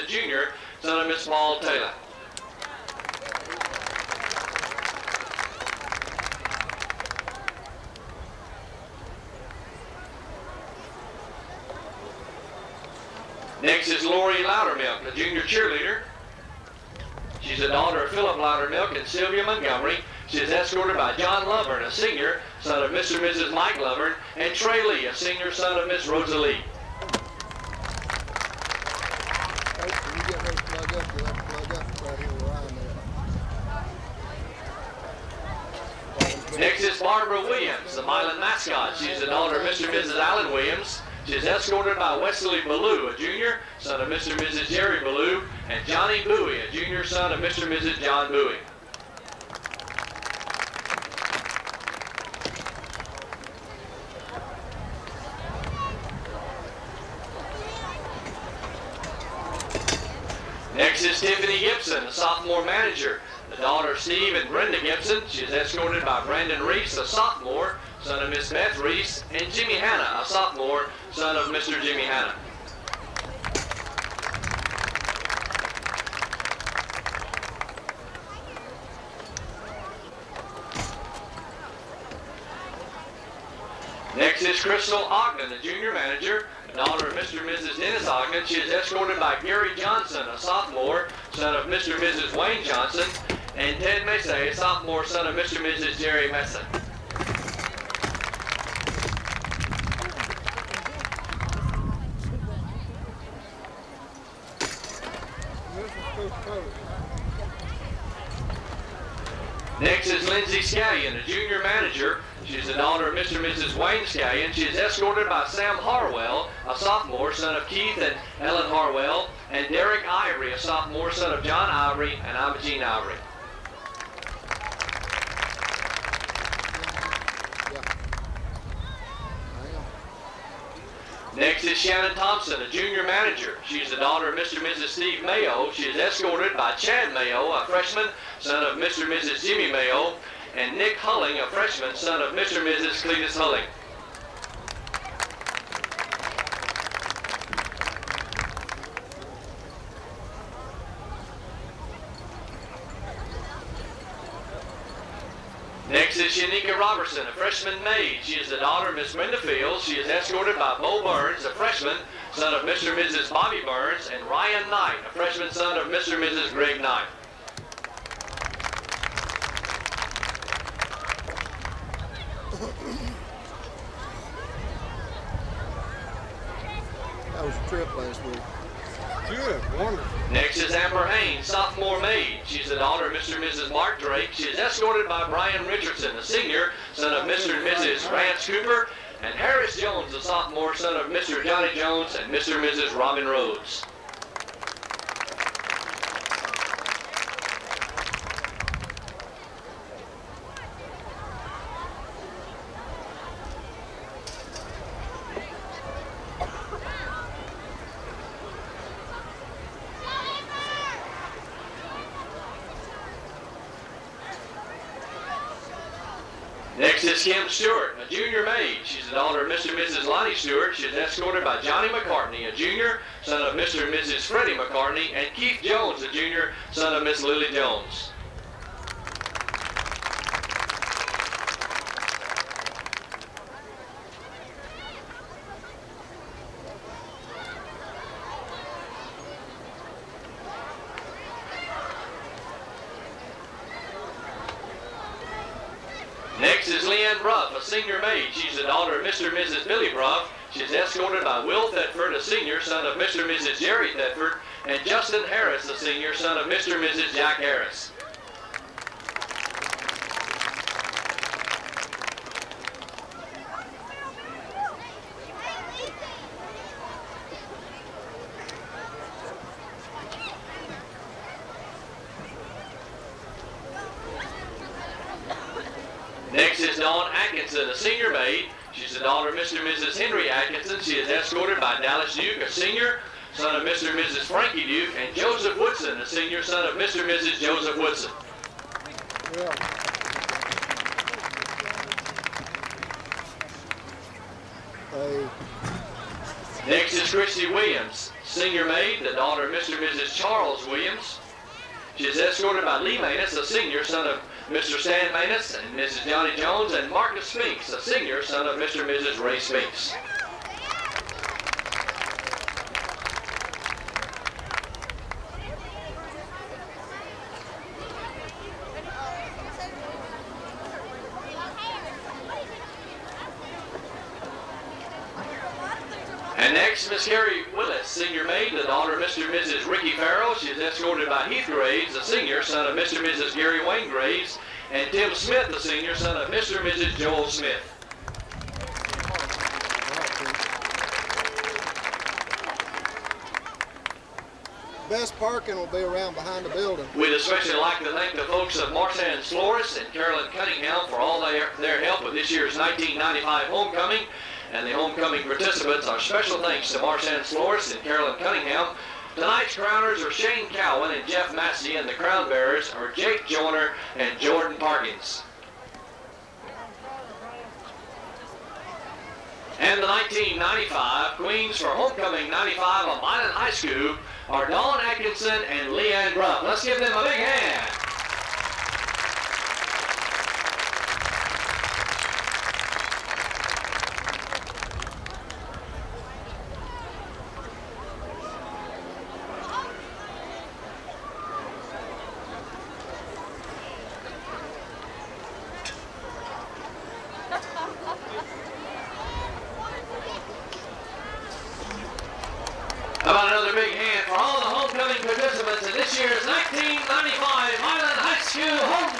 a junior, son of Miss Paul Taylor. Next is Lori Loudermilk, a junior cheerleader. She's the daughter of Philip Loudermilk and Sylvia Montgomery. She is escorted by John Lovern, a senior, son of Mr. and Mrs. Mike Lovern, and Trey Lee, a senior, son of Miss Rosa Lee. Next is Barbara Williams, the Milan mascot. She's the daughter of Mr. and Mrs. Alan Williams. She is escorted by Wesley Ballou, a junior, son of Mr. and Mrs. Jerry Ballou, and Johnnie Bowie, a junior, son of Mr. and Mrs. John Bowie. Next is Tiffany Gibson, a sophomore manager, the daughter of Steve and Brenda Gibson. She is escorted by Brandon Reese, a sophomore, son of Miss Beth Reese, and Jimmy Hanna, a sophomore, son of Mr. Jimmy Hanna. Next is Crystal Ogden, the junior manager, the daughter of Mr. and Mrs. Dennis Ogden. She is escorted by Gary Johnson, a sophomore, son of Mr. and Mrs. Wayne Johnson, and Ted Mesa, a sophomore, son of Mr. and Mrs. Jerry Mesa. Next is Lindsay Scallion, a junior manager. She's the daughter of Mr. and Mrs. Wayne Scallion. She is escorted by Sam Harwell, a sophomore, son of Keith and Ellen Harwell, and Derek Ivory, a sophomore, son of John Ivory and Imogene Ivory. Next is Shannon Thompson, a junior manager. She's the daughter of Mr. and Mrs. Steve Mayo. She is escorted by Chad Mayo, a freshman, son of Mr. and Mrs. Jimmy Mayo, and Nick Hulling, a freshman, son of Mr. and Mrs. Cletus Hulling. Next is Shanika Robertson, a freshman maid. She is the daughter of Miss Brenda Fields. She is escorted by Bo Burns, a freshman, son of Mr. and Mrs. Bobby Burns, and Ryan Knight, a freshman, son of Mr. and Mrs. Greg Knight. That was a trip last week. Good, wonderful. Next is Amber Haynes, sophomore maid. She's the daughter of Mr. and Mrs. Mark Drake. She is escorted by Brian Richardson, a senior, son of Mr. and Mrs. Rance Cooper, and Harris Jones, a sophomore, son of Mr. Johnny Jones and Mr. and Mrs. Robin Rhodes. Next is Kim Stewart, a junior maid. She's the daughter of Mr. and Mrs. Lonnie Stewart. She is escorted by Johnny McCartney, a junior, son of Mr. and Mrs. Freddie McCartney, and Keith Jones, a junior, son of Miss Lily Jones. Next is Leanne Bruff, a senior maid. She's the daughter of Mr. and Mrs. Billy Bruff. She's escorted by Will Thetford, a senior, son of Mr. and Mrs. Jerry Thetford, and Justin Harris, a senior, son of Mr. and Mrs. Jack Harris. Next is Dawn Atkinson, a senior maid. She's the daughter of Mr. and Mrs. Henry Atkinson. She is escorted by Dallas Duke, a senior, son of Mr. and Mrs. Frankie Duke, and Joseph Woodson, a senior, son of Mr. and Mrs. Joseph Woodson. Yeah. Next is Christy Williams, senior maid, the daughter of Mr. and Mrs. Charles Williams. She is escorted by Lee Manus, a senior, son of Mr. Stan Manus and Mrs. Johnnie Jones, and Marcus Spinks, a senior, son of Mr. and Mrs. Ray Spinks. And next, Miss Carrie Willis, senior maid, the daughter of Mr. and Mrs. Ricky Farrell. She is escorted by Heath Graves, a senior, son of Mr. and Mrs. Gary Wayne Graves, and Tim Smith, the senior, son of Mr. and Mrs. Joel Smith. Best parking will be around behind the building. We'd especially like to thank the folks of Marsands Flores and Carolyn Cunningham for all their help with this year's 1995 homecoming. And the homecoming participants, our special thanks to Marsands Flores and Carolyn Cunningham. Tonight's crowners are Shane Cowan and Jeff Massey, and the crown bearers are Jake Joyner and Jordan Parkins. And the 1995 Queens for Homecoming 95 of Milan High School are Dawn Atkinson and Leanne Bruff. Let's give them a big hand. How about another big hand for all the homecoming participants in this year's 1995 Milan High School Homecoming?